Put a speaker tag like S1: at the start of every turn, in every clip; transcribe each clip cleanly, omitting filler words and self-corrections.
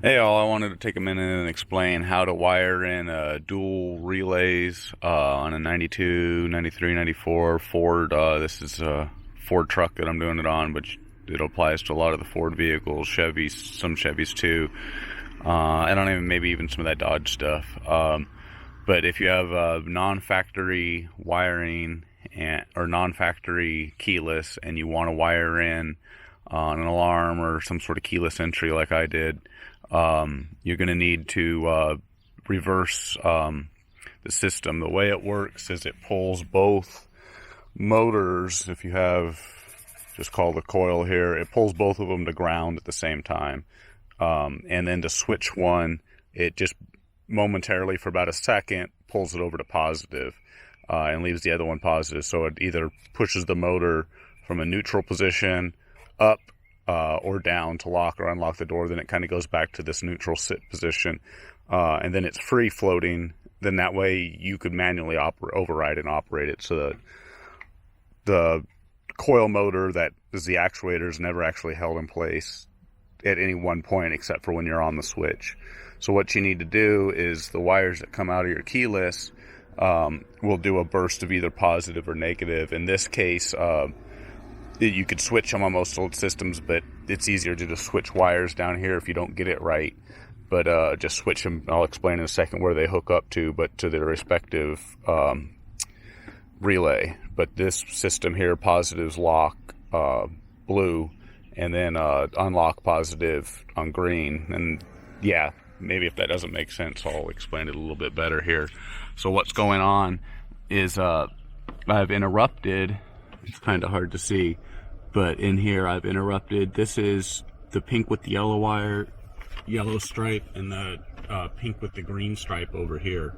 S1: Hey all, I wanted to take a minute and explain how to wire in dual relays on a 92, 93, 94 Ford. This is a Ford truck that I'm doing it on, but it applies to a lot of the Ford vehicles, Chevys, some Chevys too. I don't even, maybe even some of that Dodge stuff. But if you have non-factory wiring or non-factory keyless and you want to wire in on an alarm or some sort of keyless entry like I did, you're going to need to reverse the system. The way it works is it pulls both motors. If you have, just call the coil here, it pulls both of them to ground at the same time. And then to switch one, it just momentarily for about a second pulls it over to positive, and leaves the other one positive. So it either pushes the motor from a neutral position up or down to lock or unlock the door. Then it kind of goes back to this neutral sit position, and then it's free floating. Then that way you could manually override and operate it. So the coil motor that is the actuator is never actually held in place at any one point except for when you're on the switch. So what you need to do is the wires that come out of your keyless will do a burst of either positive or negative. In this case, you could switch them on most old systems, but it's easier to just switch wires down here if you don't get it right. But just switch them. I'll explain in a second where they hook up to, but to their respective relay. But this system here, positives lock blue, and then unlock positive on green. And yeah, maybe if that doesn't make sense, I'll explain it a little bit better here. So what's going on is I've interrupted. It's kind of hard to see, but in here I've interrupted. This is the pink with the yellow wire, yellow stripe, and the pink with the green stripe over here.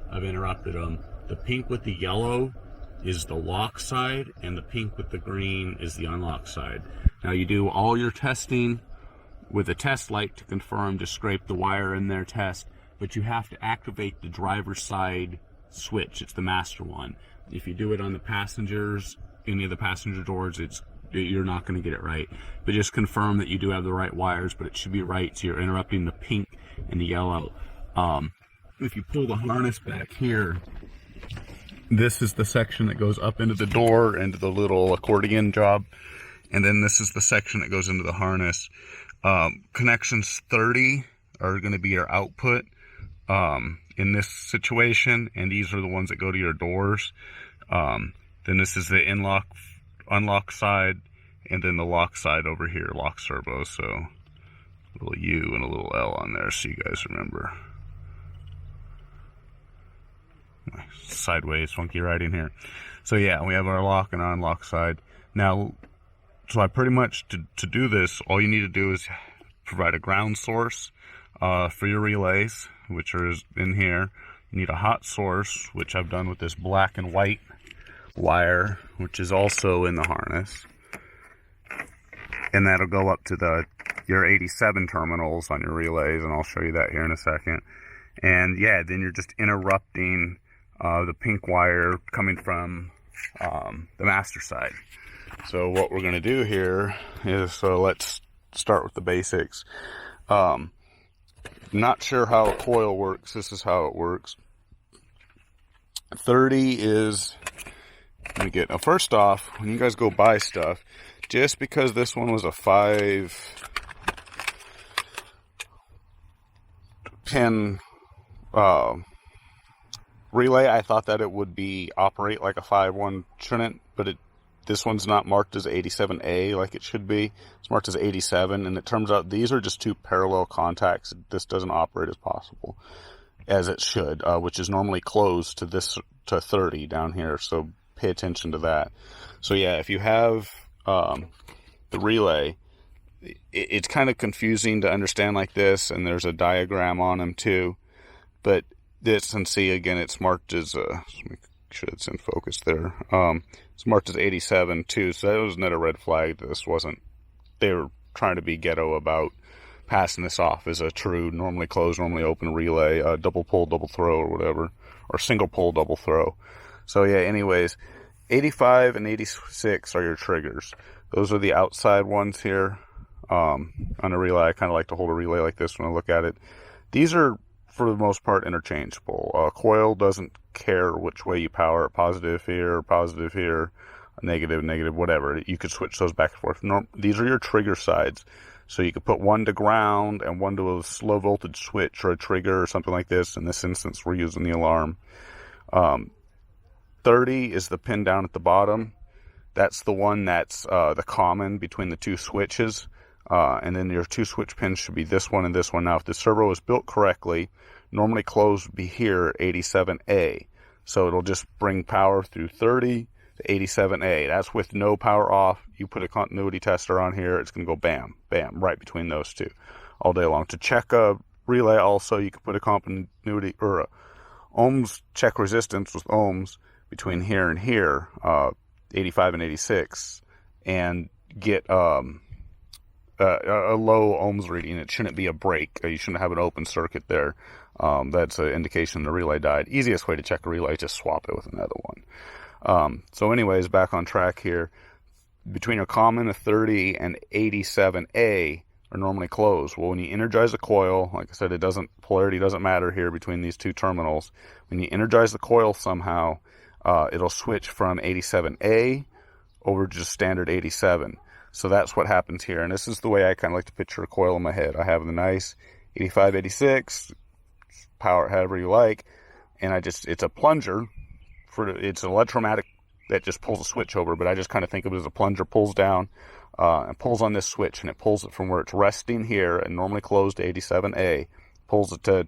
S1: I've interrupted them. The pink with the yellow is the lock side, and the pink with the green is the unlock side. Now you do all your testing with a test light to confirm, just scrape the wire in there, test, but you have to activate the driver's side switch. It's the master one. If you do it on the passengers, any of the passenger doors, you're not going to get it right. But just confirm that you do have the right wires, but it should be right. So you're interrupting the pink and the yellow. If you pull the harness back here, this is the section that goes up into the door, into the little accordion job. And then this is the section that goes into the harness. Connections 30 are going to be your output in this situation, and these are the ones that go to your doors. Then this is the unlock side, and then the lock side over here, lock servo. So a little U and a little L on there so you guys remember. Sideways funky writing here. So yeah, we have our lock and unlock side. Now, so I pretty much, to do this, all you need to do is provide a ground source for your relays, which are in here. You need a hot source, which I've done with this black and white wire, which is also in the harness, and that'll go up to your 87 terminals on your relays, and I'll show you that here in a second. And yeah, then you're just interrupting the pink wire coming from the master side. So what we're going to do here is, let's start with the basics. Not sure how a coil works. This is how it works. 30 is, now first off, when you guys go buy stuff, just because this one was a 5-pin relay, I thought that it would operate like a 5-1 shouldn't, but this one's not marked as 87A like it should be. It's marked as 87, and it turns out these are just two parallel contacts. This doesn't operate as it should, which is normally closed to 30 down here. So pay attention to that. So yeah, if you have the relay, it's kind of confusing to understand like this, and there's a diagram on them too. But this, and see again, it's marked as make sure it's in focus there. It's marked as 87 too, so that was another red flag. They were trying to be ghetto about passing this off as a true, normally closed, normally open relay, double pull, double throw, or whatever, or single pull, double throw. So yeah, anyways, 85 and 86 are your triggers. Those are the outside ones here. on a relay. I kind of like to hold a relay like this when I look at it. These are, for the most part, interchangeable. Coil doesn't care which way you power it, positive here, negative, whatever. You could switch those back and forth. These are your trigger sides. So you could put one to ground and one to a low voltage switch or a trigger or something like this. In this instance, we're using the alarm. 30 is the pin down at the bottom. That's the one that's the common between the two switches. And then your two switch pins should be this one and this one. Now, if the servo is built correctly, normally closed would be here, 87A. So it'll just bring power through 30 to 87A. That's with no power off. You put a continuity tester on here, it's going to go bam, bam, right between those two all day long. To check a relay also, you can put a continuity or a ohms check resistance with ohms between here and here, 85 and 86, and get a low ohms reading. It shouldn't be a break. You shouldn't have an open circuit there. That's an indication the relay died. Easiest way to check a relay, just swap it with another one. So anyways, back on track here. Between your common, a 30 and 87A are normally closed. Well, when you energize the coil, like I said, polarity doesn't matter here between these two terminals. When you energize the coil somehow, it'll switch from 87A over to just standard 87. So that's what happens here. And this is the way I kind of like to picture a coil in my head. I have the nice 85, 86, power it however you like. And it's a plunger. It's an electromatic that just pulls a switch over, but I just kind of think of it as a plunger pulls down and pulls on this switch, and it pulls it from where it's resting here and normally closed to 87A, pulls it to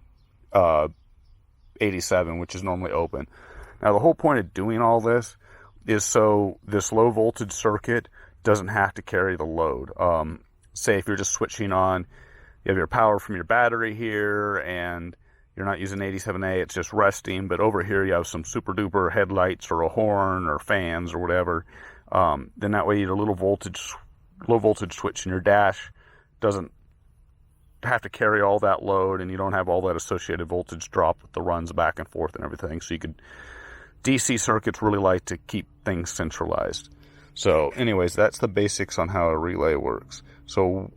S1: 87, which is normally open. Now, the whole point of doing all this is so this low voltage circuit doesn't have to carry the load. Say if you're just switching on, you have your power from your battery here, and you're not using 87A, it's just resting, but over here you have some super duper headlights or a horn or fans or whatever. Then that way you have a low voltage switch in your dash, doesn't have to carry all that load, and you don't have all that associated voltage drop with the runs back and forth and everything. So DC circuits really like to keep things centralized. So anyways, that's the basics on how a relay works. So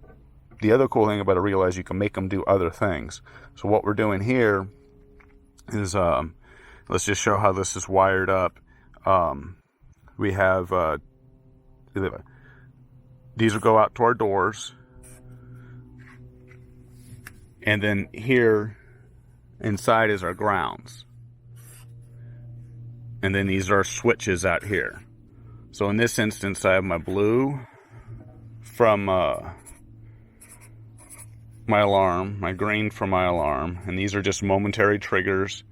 S1: the other cool thing about a relay is you can make them do other things. So what we're doing here is, let's just show how this is wired up. We have, these will go out to our doors. And then here inside is our grounds. And then these are switches out here. So in this instance, I have my blue from my alarm, my green from my alarm, and these are just momentary triggers,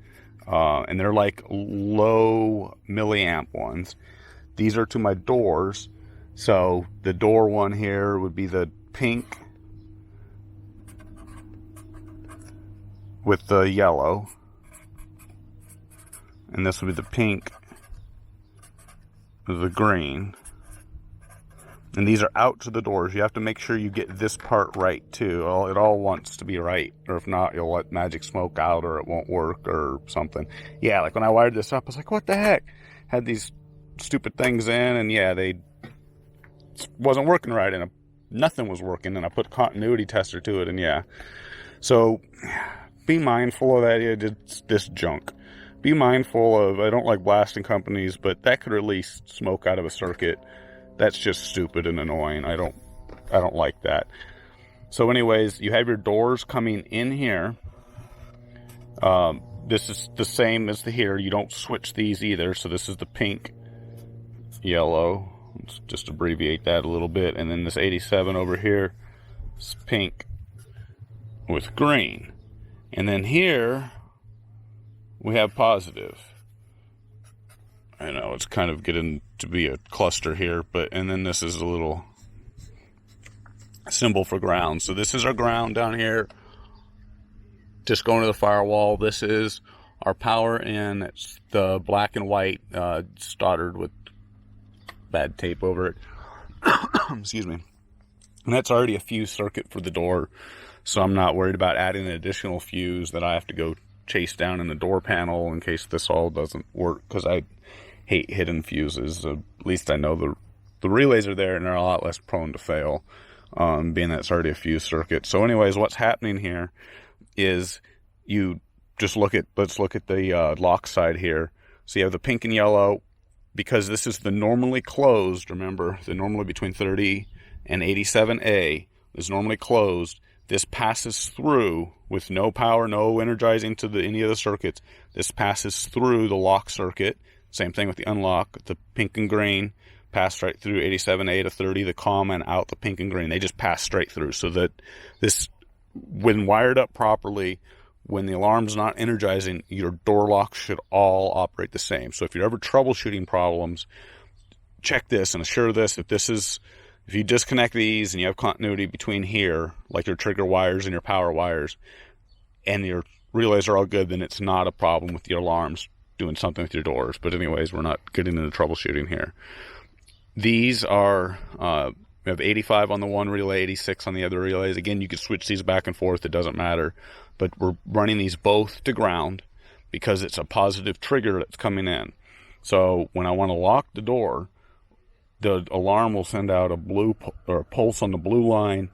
S1: and they're like low milliamp ones. These are to my doors, so the door one here would be the pink with the yellow, and this would be the pink with the green. And these are out to the doors. You have to make sure you get this part right too. It all wants to be right, or if not, you'll let magic smoke out, or it won't work, or something. Yeah, like when I wired this up, I was like, what the heck? Had these stupid things in, and yeah, they wasn't working right, and nothing was working, and I put a continuity tester to it, and yeah. So be mindful of that. It's this junk. Be mindful of, I don't like blasting companies, but that could release smoke out of a circuit. That's just stupid and annoying. I don't like that. So anyways, you have your doors coming in here. This is the same as the here. You don't switch these either. So this is the pink, yellow. Let's just abbreviate that a little bit. And then this 87 over here is pink with green. And then here we have positive. I know it's kind of getting to be a cluster here, and then this is a little symbol for ground. So this is our ground down here, just going to the firewall. This is our power in. It's the black and white, soldered with bad tape over it. Excuse me. And that's already a fuse circuit for the door, so I'm not worried about adding an additional fuse that I have to go chase down in the door panel in case this all doesn't work, because I hate hidden fuses. At least I know the relays are there, and they're a lot less prone to fail. being that it's already a fused circuit. So anyways, what's happening here is you just let's look at the lock side here. So you have the pink and yellow. Because this is the normally closed, remember, the normally between 30 and 87A is normally closed. This passes through with no power, no energizing to any of the circuits. This passes through the lock circuit. Same thing with the unlock. The pink and green pass right through 87A to 30, the common out the pink and green. They just pass straight through. So that this, when wired up properly, when the alarm's not energizing, your door locks should all operate the same. So if you're ever troubleshooting problems, check this and assure this. If you disconnect these and you have continuity between here, like your trigger wires and your power wires, and your relays are all good, then it's not a problem with your alarms doing something with your doors. But anyways, we're not getting into troubleshooting here. These are, we have 85 on the one relay, 86 on the other relays. Again, you can switch these back and forth. It doesn't matter. But we're running these both to ground because it's a positive trigger that's coming in. So when I want to lock the door, the alarm will send out a blue or a pulse on the blue line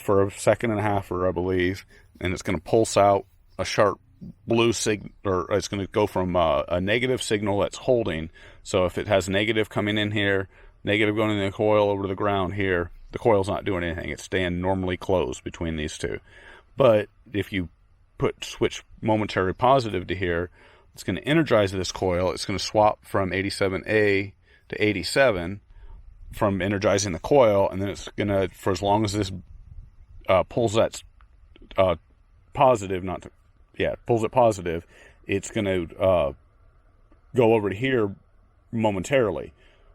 S1: for a second and a half, I believe, and it's going to pulse out a sharp blue signal, or it's going to go from a negative signal that's holding. So if it has negative coming in here, negative going in the coil over to the ground here, the coil's not doing anything. It's staying normally closed between these two. But if you switch momentary positive to here, it's going to energize this coil. It's going to swap from 87A to 87 from energizing the coil, and then it's going to, for as long as this pulls that positive, pulls it positive, it's going to go over to here momentarily.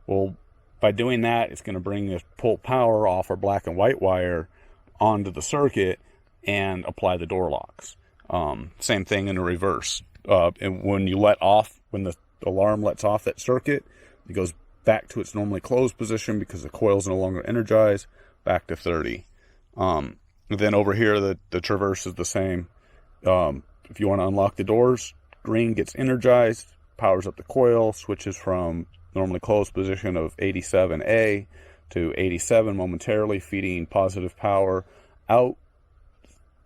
S1: Well, by doing that, it's going to bring this pull power off our black and white wire onto the circuit and apply the door locks. Same thing in the reverse. And when the alarm lets off that circuit, it goes back to its normally closed position because the coil's no longer energized, back to 30. Then over here, the traverse is the same. If you want to unlock the doors, green gets energized, powers up the coil, switches from normally closed position of 87A to 87 momentarily, feeding positive power out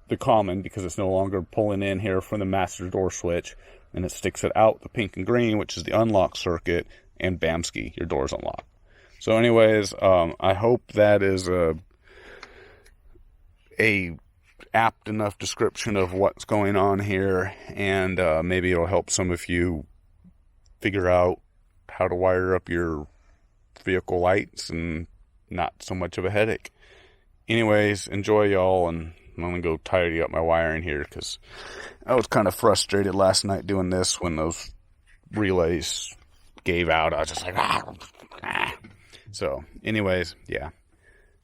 S1: the common because it's no longer pulling in here from the master door switch, and it sticks it out the pink and green, which is the unlock circuit, and bamski, your door's unlocked. So anyways, I hope that is a apt enough description of what's going on here, and maybe it'll help some of you figure out how to wire up your vehicle lights and not so much of a headache. Anyways, enjoy y'all, and I'm going to go tidy up my wiring here because I was kind of frustrated last night doing this when those relays gave out. I was just like, So anyways, yeah.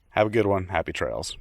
S1: Have a good one. Happy trails.